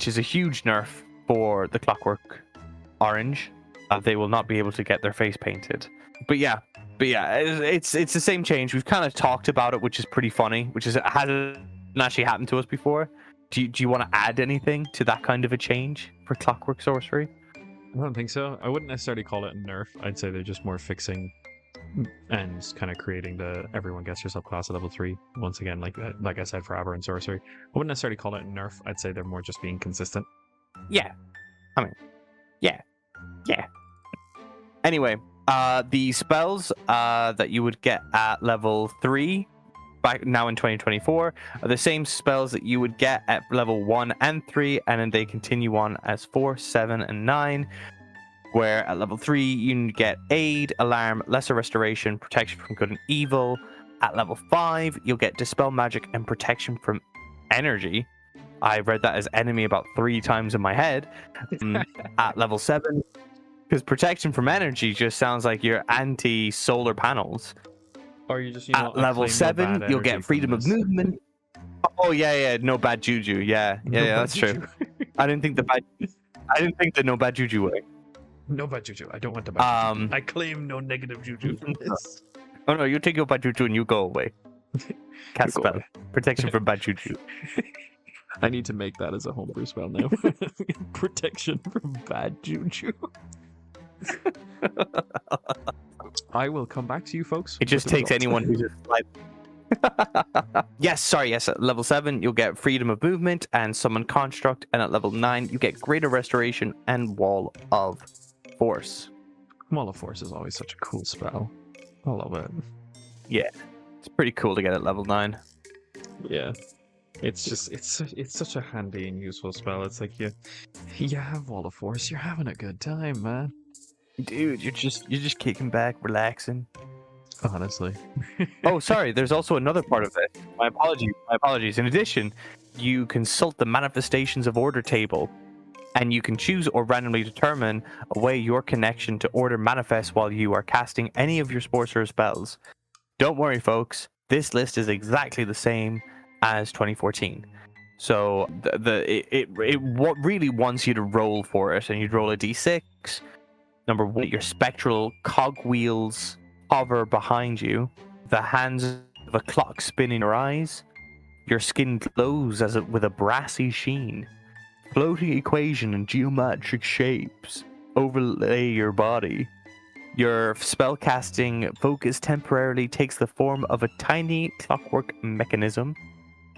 is a huge nerf for the Clockwork Orange. They will not be able to get their face painted. But yeah, it's the same change. We've kind of talked about it, which is pretty funny, hasn't actually happened to us before. Do you want to add anything to that kind of a change for Clockwork Sorcery? I don't think so. I wouldn't necessarily call it a nerf. I'd say they're just more fixing and kind of creating everyone gets your subclass at level 3. Once again, like I said for Aberrant Sorcery. I wouldn't necessarily call it a nerf. I'd say they're more just being consistent. Yeah. I mean, yeah. Yeah. Anyway, the spells that you would get at level 3 back now in 2024 are the same spells that you would get at level 1 and 3, and then they continue on as 4, 7, and 9, where at level 3 you get Aid, Alarm, Lesser Restoration, Protection from Good and Evil. At level 5 you'll get Dispel Magic and Protection from Energy. I read that as enemy about 3 times in my head. At level 7, because Protection from Energy just sounds like your anti-solar panels. Or you just, At level 7, you'll get Freedom of Movement. Oh yeah, no bad juju. Yeah, that's true. I didn't think the no bad juju way. No bad juju. I don't want the bad juju. I claim no negative juju from this. Oh no, you take your bad juju and you go away. Cast spell. Protection from bad juju. I need to make that as a homebrew spell now. Protection from bad juju. I will come back to you, folks. It just takes anyone who's just like. Yes. At level 7, you'll get Freedom of Movement and Summon Construct, and at level 9, you get Greater Restoration and Wall of Force. Wall of Force is always such a cool spell. I love it. Yeah, it's pretty cool to get at level 9. Yeah, it's just it's such a handy and useful spell. It's like you have Wall of Force, you're having a good time, man. Dude, you're just kicking back, relaxing. Honestly. Oh, sorry. There's also another part of it. My apologies. In addition, you consult the Manifestations of Order table, and you can choose or randomly determine a way your connection to Order manifests while you are casting any of your Sorcerer spells. Don't worry, folks. This list is exactly the same as 2014. So it what really wants you to roll for it, and you'd roll a d6. Number 1, your spectral cogwheels hover behind you, the hands of a clock spin in your eyes, your skin glows with a brassy sheen, floating equation and geometric shapes overlay your body. Your spellcasting focus temporarily takes the form of a tiny clockwork mechanism.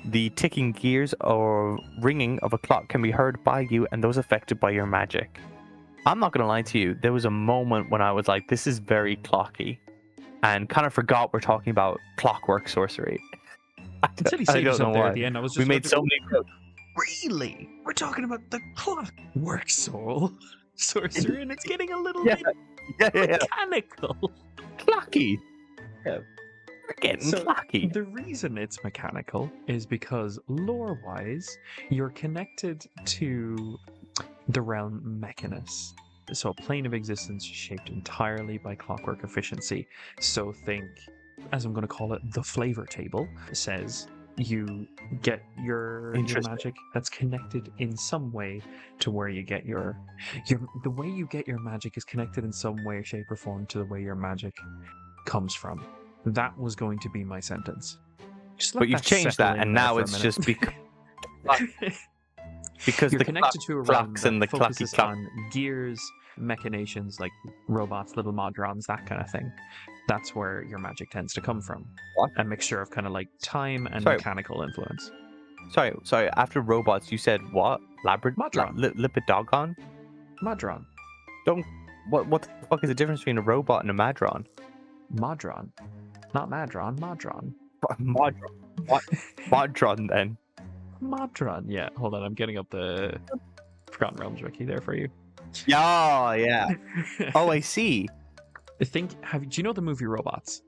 The ticking gears or ringing of a clock can be heard by you and those affected by your magic. I'm not going to lie to you, there was a moment when I was like, this is very clocky, and kind of forgot we're talking about clockwork sorcery. Until he said yourself there at the end, I was just we made so many. Really? We're talking about the clockwork sorcery, and it's getting a little bit mechanical. Clocky. Yeah. We're getting clocky. The reason it's mechanical is because lore-wise, you're connected to the realm Mechanus. So a plane of existence shaped entirely by clockwork efficiency. So think, as I'm going to call it, the flavor table says you get your magic that's connected in some way to where you get your the way you get your magic is connected in some way, shape, or form to the way your magic comes from. That was going to be my sentence. But you've changed that, and now it's just because you're the connected to a realm clocks and the focuses clocky on gears, machinations like robots, little modrons, that kind of thing. That's where your magic tends to come from. What? A mixture of kind of like time and mechanical influence. Sorry. After robots, you said what? Modron. Lipidogon? Modron. What the fuck is the difference between a robot and a madron? Modron. Not Madron, Modron. Modron. What? Modron then. Modron. Yeah, hold on. I'm getting up the Forgotten Realms wiki there for you. Yeah. Oh, I see. Do you know the movie Robots?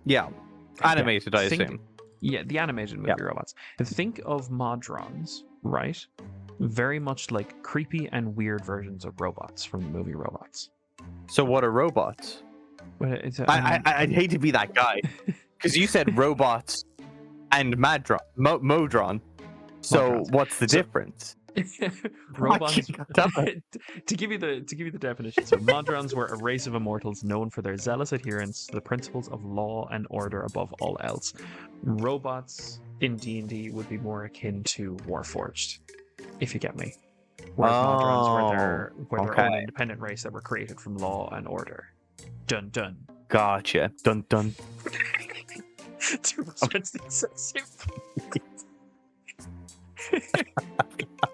Yeah. Animated, I assume. Yeah, the animated movie Robots. Think of Modrons, right? Very much like creepy and weird versions of robots from the movie Robots. So what are robots? I'd hate to be that guy. Because you said robots and Modron. So what's the difference? Robots. to give you the definition, so Modrons were a race of immortals known for their zealous adherence to the principles of law and order above all else. Robots in D&D would be more akin to Warforged, if you get me. Whereas Modrons were their own independent race that were created from law and order. Dun dun. Gotcha. Dun dun.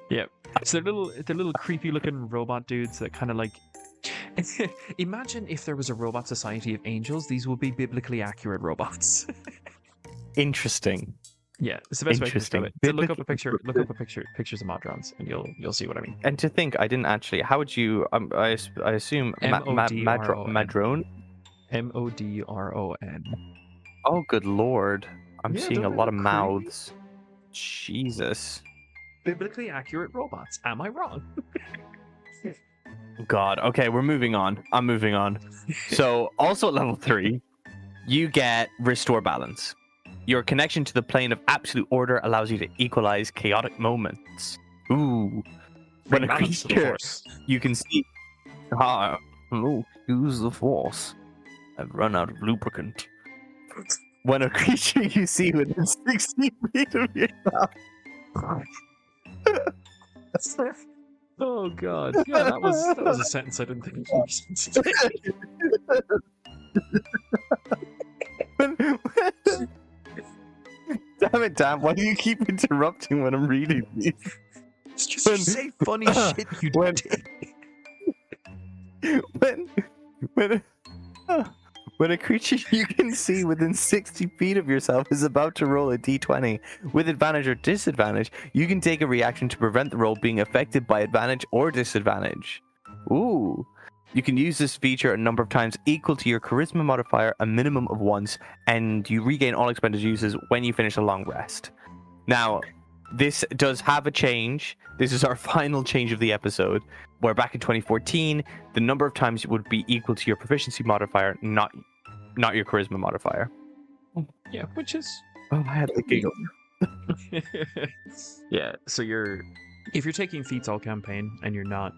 Yep. So they're little creepy looking robot dudes that kind of like. Imagine if there was a robot society of angels. These would be biblically accurate robots. Interesting. Yeah, it's the best way to describe Interesting. it. So look up a picture. Look up a picture. Pictures of Modrons, and you'll see what I mean. And to think, I didn't actually. How would you? I assume M-O-D-R-O-N. Madrone. Modron. Oh, good lord! I'm Yeah, seeing a don't lot of they look creepy? mouths. Jesus. Biblically accurate robots. Am I wrong? God. Okay, we're moving on. I'm moving on. So, also at level 3, you get Restore Balance. Your connection to the plane of absolute order allows you to equalize chaotic moments. Ooh. When a Balance of the creature Force. you can see. Hello, use the Force. I've run out of lubricant. When a creature you see within 60 feet of yourself. Oh god. Yeah, that was a sentence I didn't think would make sense. Damn it, Dan. Why do you keep interrupting when I'm reading these? It's just you say funny shit, you when- dick. When a creature you can see within 60 feet of yourself is about to roll a d20 with advantage or disadvantage, you can take a reaction to prevent the roll being affected by advantage or disadvantage. Ooh. You can use this feature a number of times equal to your charisma modifier, a minimum of once, and you regain all expended uses when you finish a long rest. Now, this does have a change. This is our final change of the episode, where back in 2014, the number of times it would be equal to your proficiency modifier, not your charisma modifier. Yeah, which is Oh, I had the giggle. yeah, so if you're taking feats all campaign and you're not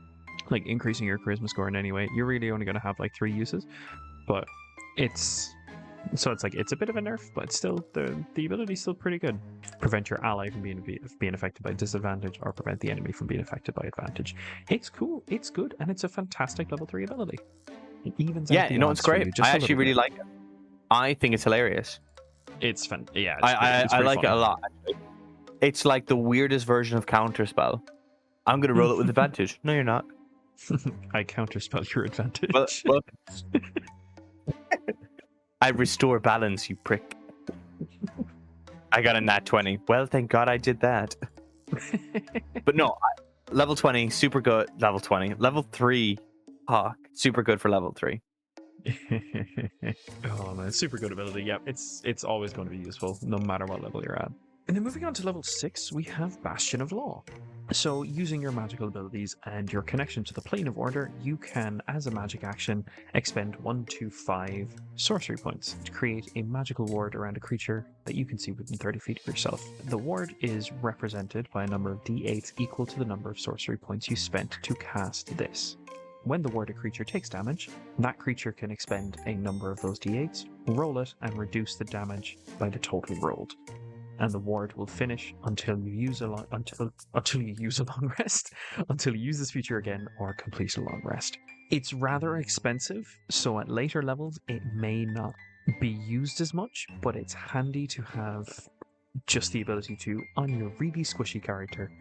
like increasing your charisma score in any way, you're really only going to have like 3 uses. But it's like it's a bit of a nerf, but still the ability's still pretty good. Prevent your ally from being affected by disadvantage, or prevent the enemy from being affected by advantage. It's cool, it's good, and it's a fantastic level 3 ability. It evens out Yeah, the you know, odds it's for great. you just I a actually little really bit. like it. I think it's hilarious. It's fun. Yeah, I pretty like it a funny. lot. Actually. It's like the weirdest version of Counterspell. I'm going to roll it with advantage. No, you're not. I counterspell your advantage. Well, look. I restore balance, you prick. I got a nat 20. Well, thank God I did that. But no, level 20, super good. Level 20. Level 3, super good for level 3. Oh man, super good ability. Yeah, it's always going to be useful, no matter what level you're at. And then moving on to level 6, we have Bastion of Law. So using your magical abilities and your connection to the plane of order, you can, as a magic action, expend 1 to 5 sorcery points to create a magical ward around a creature that you can see within 30 feet of yourself. The ward is represented by a number of d8s equal to the number of sorcery points you spent to cast this. When the warded creature takes damage, that creature can expend a number of those d8s, roll it, and reduce the damage by the total rolled. And the ward will finish until you use a long rest, until you use this feature again, or complete a long rest. It's rather expensive, so at later levels it may not be used as much, but it's handy to have just the ability to, on your really squishy character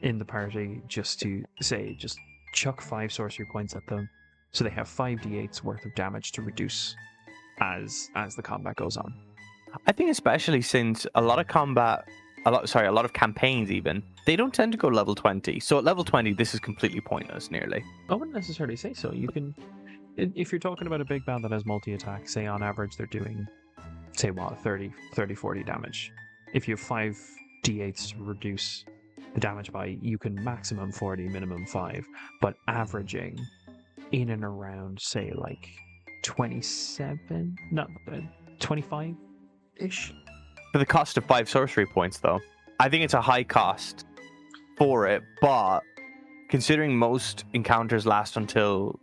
in the party, just to say, just chuck 5 sorcery points at them, so they have 5 d8s worth of damage to reduce as the combat goes on. I think especially since a lot of campaigns even, they don't tend to go level 20. So at level 20, this is completely pointless, nearly. I wouldn't necessarily say so. You can, if you're talking about a big band that has multi-attack, say on average they're doing, say what, 30, 40 damage. If you have 5 d8s to reduce the damage by, you can maximum 40, minimum 5, but averaging in and around, say, like 27, no, 25-ish. For the cost of 5 sorcery points, though, I think it's a high cost for it, but considering most campaigns last until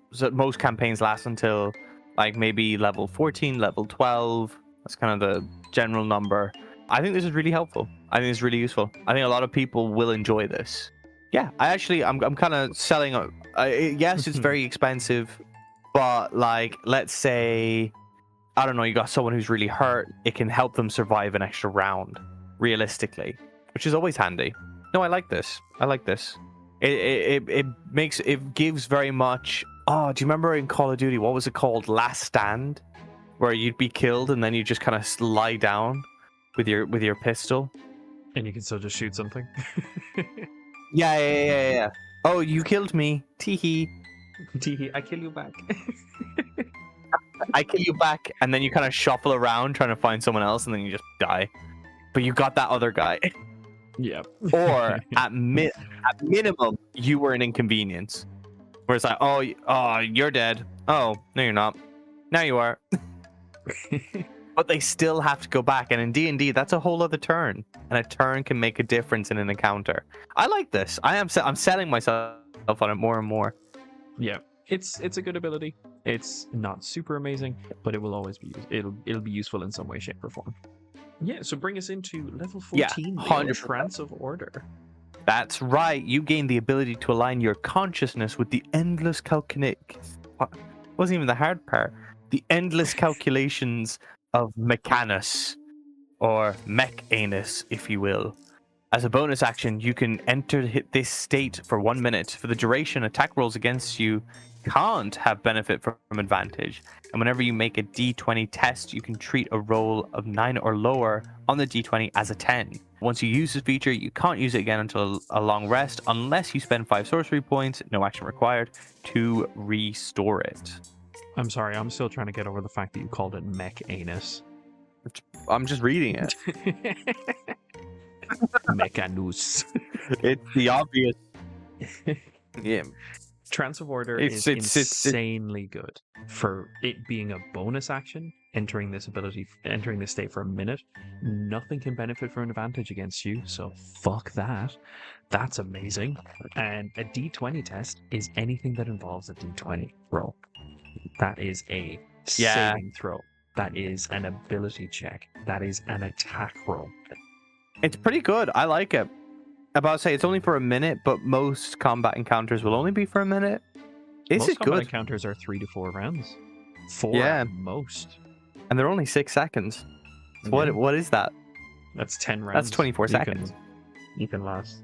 like maybe level 14, level 12, that's kind of the general number. I think this is really helpful. I think it's really useful. I think a lot of people will enjoy this. Yeah, I'm kind of selling. Yes, it's very expensive, but like, let's say, I don't know, you got someone who's really hurt, it can help them survive an extra round, realistically, which is always handy. No, I like this. It gives very much. Oh, do you remember in Call of Duty, what was it called? Last Stand, where you'd be killed and then you just kind of lie down with your pistol. And you can still just shoot something. Yeah. Oh, you killed me. Teehee. Teehee, I kill you back. I kill you back, and then you kind of shuffle around trying to find someone else, and then you just die. But you got that other guy. Yeah. Or at minimum, you were an inconvenience. Where it's like, oh, you're dead. Oh, no, you're not. Now you are. But they still have to go back, and in D&D, that's a whole other turn, and a turn can make a difference in an encounter. I like this. I'm selling myself on it more and more. Yeah, it's a good ability. It's not super amazing, but it will always be it'll be useful in some way, shape, or form. Yeah, so bring us into level 14, 100%. Trance of Order. That's right. You gain the ability to align your consciousness with the endless wasn't even the hard part. The endless calculations of Mechanus, or Mech-Anus, if you will. As a bonus action, you can enter this state for 1 minute. For the duration, attack rolls against you can't have benefit from advantage. And whenever you make a d20 test, you can treat a roll of 9 or lower on the d20 as a 10. Once you use this feature, you can't use it again until a long rest, unless you spend 5 sorcery points, no action required, to restore it. I'm sorry, I'm still trying to get over the fact that you called it Mech-Anus. I'm just reading it. Mechanus. It's the obvious. Yeah. Trance of Order is insanely good for it being a bonus action. Entering this state for a minute, nothing can benefit from an advantage against you. So fuck that. That's amazing. And a d20 test is anything that involves a d20 roll. That is a saving throw. That is an ability check. That is an attack roll. It's pretty good. I like it. About to say it's only for a minute, but most combat encounters will only be for a minute. This is combat good. Encounters are 3 to 4 rounds. 4 at most. And they're only 6 seconds. So what is that? That's 10 rounds. That's 24 seconds. You can last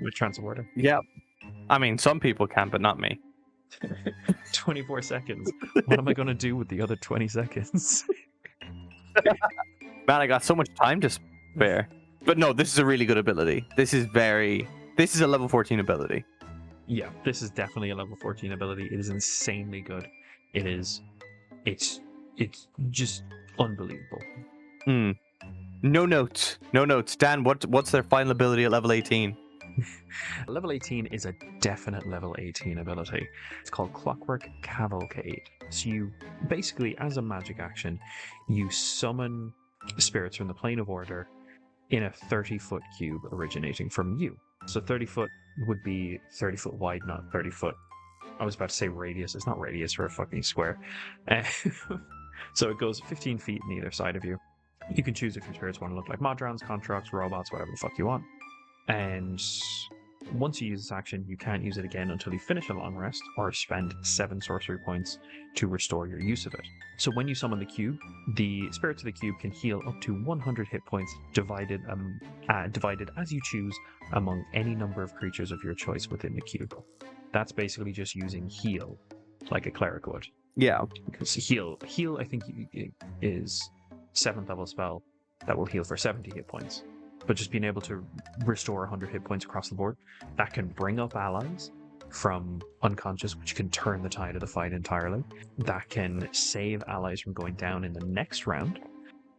with Trance of Order. Yeah. I mean, some people can, but not me. 24 seconds. What am I going to do with the other 20 seconds? Man, I got so much time to spare. But no, this is a really good ability. This is a level 14 ability. Yeah, this is definitely a level 14 ability. It is insanely good. It's just unbelievable. No notes. Dan, what's their final ability at level 18? Level 18 is a definite level 18 ability. It's called Clockwork Cavalcade. So you basically, as a magic action, you summon spirits from the plane of order in a 30-foot cube originating from you. So 30 foot would be 30 foot wide, not 30 foot. I was about to say radius. It's not radius for a fucking square. So it goes 15 feet on either side of you. You can choose if your spirits want to look like Modrons, Constructs, Robots, whatever the fuck you want. And once you use this action, you can't use it again until you finish a long rest or spend 7 sorcery points to restore your use of it. So when you summon the cube, the spirits of the cube can heal up to 100 hit points divided as you choose among any number of creatures of your choice within the cube. That's basically just using heal like a cleric would. Yeah. Because heal I think is 7th level spell that will heal for 70 hit points. But just being able to restore 100 hit points across the board, that can bring up allies from unconscious, which can turn the tide of the fight entirely. That can save allies from going down in the next round.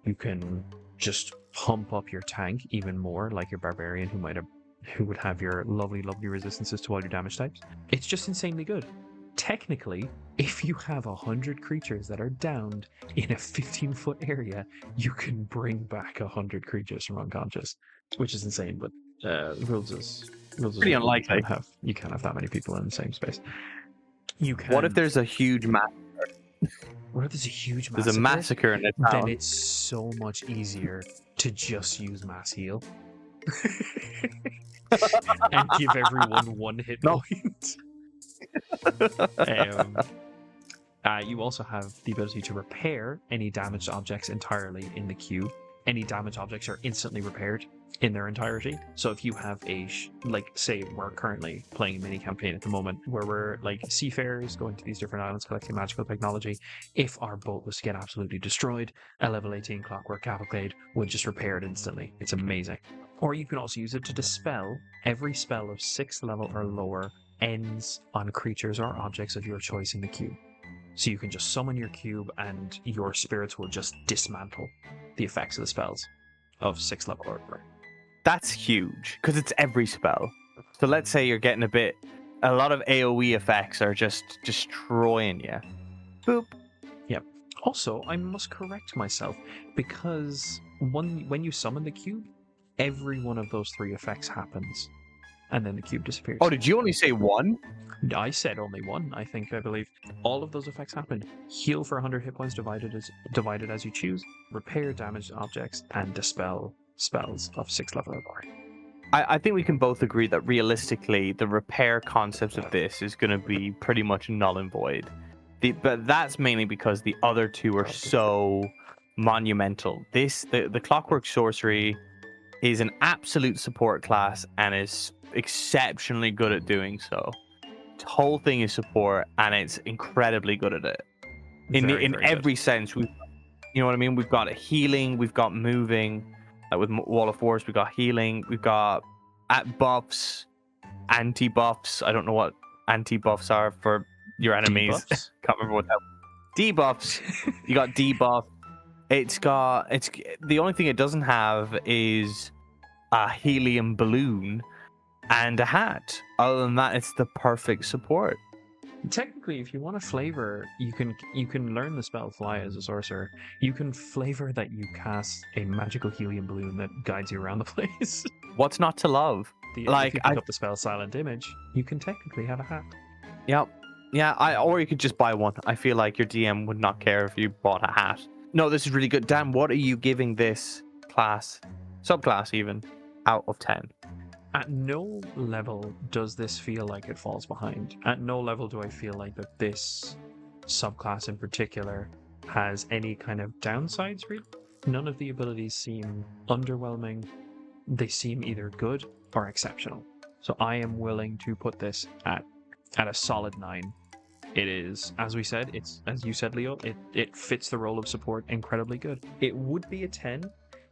You can just pump up your tank even more, like your barbarian who would have your lovely resistances to all your damage types. It's just insanely good. Technically, if you have 100 creatures that are downed in a 15-foot area, you can bring back 100 creatures from unconscious, which is insane. But rules is pretty unlikely. You can't have that many people in the same space. You can. What if there's a huge massacre? What if there's a huge massacre? There's a massacre in the town. Then it's so much easier to just use mass heal and give everyone 1 hit point. You also have the ability to repair any damaged objects entirely in the cube. Any damaged objects are instantly repaired in their entirety. So if you have like, say we're currently playing a mini campaign at the moment where we're like seafarers going to these different islands collecting magical technology. If our boat was to get absolutely destroyed, a level 18 Clockwork Cavalcade would just repair it instantly. It's amazing. Or you can also use it to dispel every spell of 6th level or lower ends on creatures or objects of your choice in the cube. So you can just summon your cube and your spirits will just dismantle the effects of the spells of 6th level or lower. That's huge because it's every spell. So let's say you're getting a lot of AoE effects are just destroying you. Boop. Yep. Also, I must correct myself because when you summon the cube, every one of those 3 effects happens, and then the cube disappears. Oh, did you only say one? I said only one. I believe all of those effects happened. Heal for 100 hit points divided as you choose. Repair damaged objects and dispel spells of 6th level or lower. I think we can both agree that realistically, the repair concept of this is going to be pretty much null and void. But that's mainly because the other 2 are so monumental. The Clockwork Sorcery is an absolute support class and is exceptionally good at doing so. The whole thing is support, and it's incredibly good at it. In every sense, you know what I mean? We've got healing, we've got moving. Like with Wall of Force, we've got healing, we've got buffs, anti-buffs. I don't know what anti-buffs are for your enemies. Can't remember what that. Debuffs. You got debuff. It's the only thing it doesn't have is a helium balloon and a hat. Other than that, it's the perfect support. Technically, if you want to flavor, you can learn the spell Fly as a sorcerer. You can flavor that you cast a magical helium balloon that guides you around the place. What's not to love? If you pick up the spell Silent Image, you can technically have a hat. Yep. Yeah, or you could just buy one. I feel like your DM would not care if you bought a hat. No, this is really good. Dan, what are you giving this class, subclass even, out of 10? At no level does this feel like it falls behind. At no level do I feel like that this subclass in particular has any kind of downsides, really. None of the abilities seem underwhelming. They seem either good or exceptional. So I am willing to put this at a solid 9. It is, as we said, it's, as you said, Leo, it fits the role of support incredibly good. It would be a 10,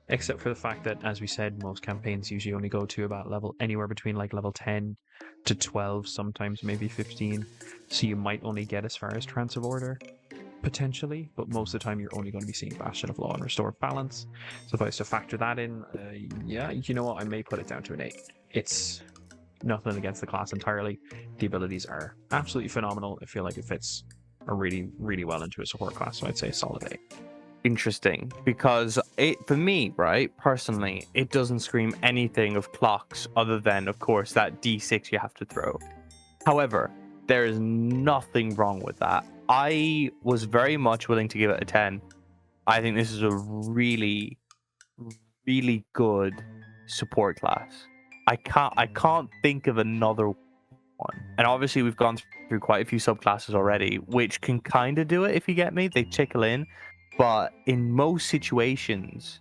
except for the fact that, as we said, most campaigns usually only go to about anywhere between like level 10 to 12, sometimes maybe 15. So you might only get as far as Trance of Order, potentially, but most of the time you're only going to be seeing Bastion of Law and Restore Balance. So if I was to factor that in, yeah, you know what, I may put it down to an 8. It's nothing against the class entirely. The abilities are absolutely phenomenal. I feel like it fits really, really well into a support class, so I'd say solid 8. Interesting, because for me, right, personally, it doesn't scream anything of clocks other than, of course, that D6 you have to throw. However, there is nothing wrong with that. I was very much willing to give it a 10. I think this is a really, really good support class. I can't think of another one. And obviously we've gone through quite a few subclasses already, which can kind of do it, if you get me. They trickle in. But in most situations,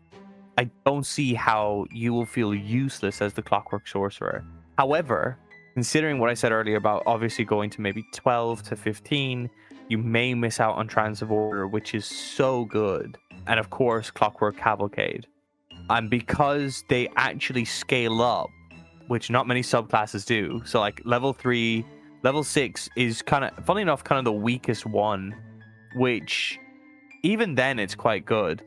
I don't see how you will feel useless as the Clockwork Sorcerer. However, considering what I said earlier about obviously going to maybe 12 to 15, you may miss out on Trance of Order, which is so good. And of course, Clockwork Cavalcade. And because they actually scale up, which not many subclasses do. So like level 3, level 6 is kind of, funny enough, kind of the weakest one, which even then it's quite good.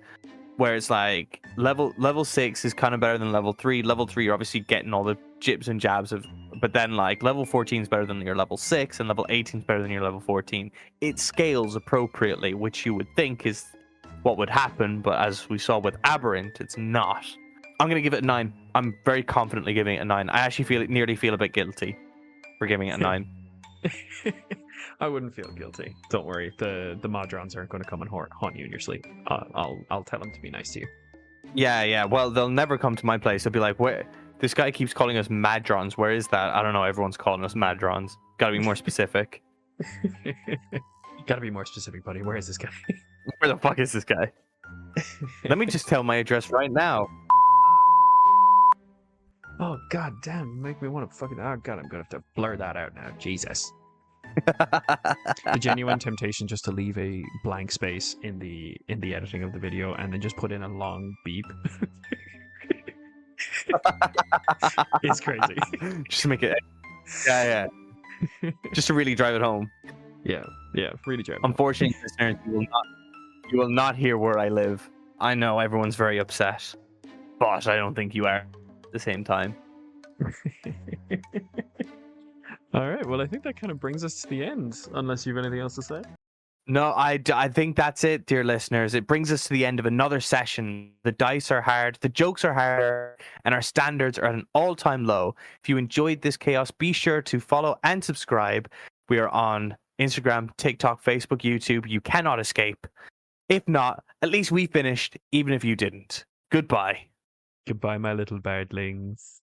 Whereas like level 6 is kind of better than level 3. Level 3 you're obviously getting all the jibs and jabs of, but then like level 14 is better than your level 6 and level 18 is better than your level 14. It scales appropriately, which you would think is what would happen, but as we saw with Aberrant, it's not. I'm going to give it a 9. I'm very confidently giving it a 9. I actually nearly feel a bit guilty for giving it a 9. I wouldn't feel guilty. Don't worry. The Modrons aren't going to come and haunt you in your sleep. I'll tell them to be nice to you. Yeah. Well, they'll never come to my place. They'll be like, "Where? This guy keeps calling us Madrons. Where is that?" I don't know. Everyone's calling us Madrons. Got to be more specific. Got to be more specific, buddy. Where is this guy? Where the fuck is this guy? Let me just tell my address right now. Oh god damn, make me want to fucking. Oh god, I'm gonna have to blur that out now. Jesus. The genuine temptation just to leave a blank space in the editing of the video and then just put in a long beep. It's crazy. Just to make it. Yeah. Just to really drive it home. Yeah, really joke. Unfortunately, listeners, you will not hear where I live. I know everyone's very upset, but I don't think you are at the same time. All right, well, I think that kind of brings us to the end, unless you have anything else to say. No, I think that's it, dear listeners. It brings us to the end of another session. The dice are hard, the jokes are harder, and our standards are at an all-time low. If you enjoyed this chaos, be sure to follow and subscribe. We are on Instagram, TikTok, Facebook, YouTube. You cannot escape. If not, at least we finished, even if you didn't. Goodbye. Goodbye, my little birdlings.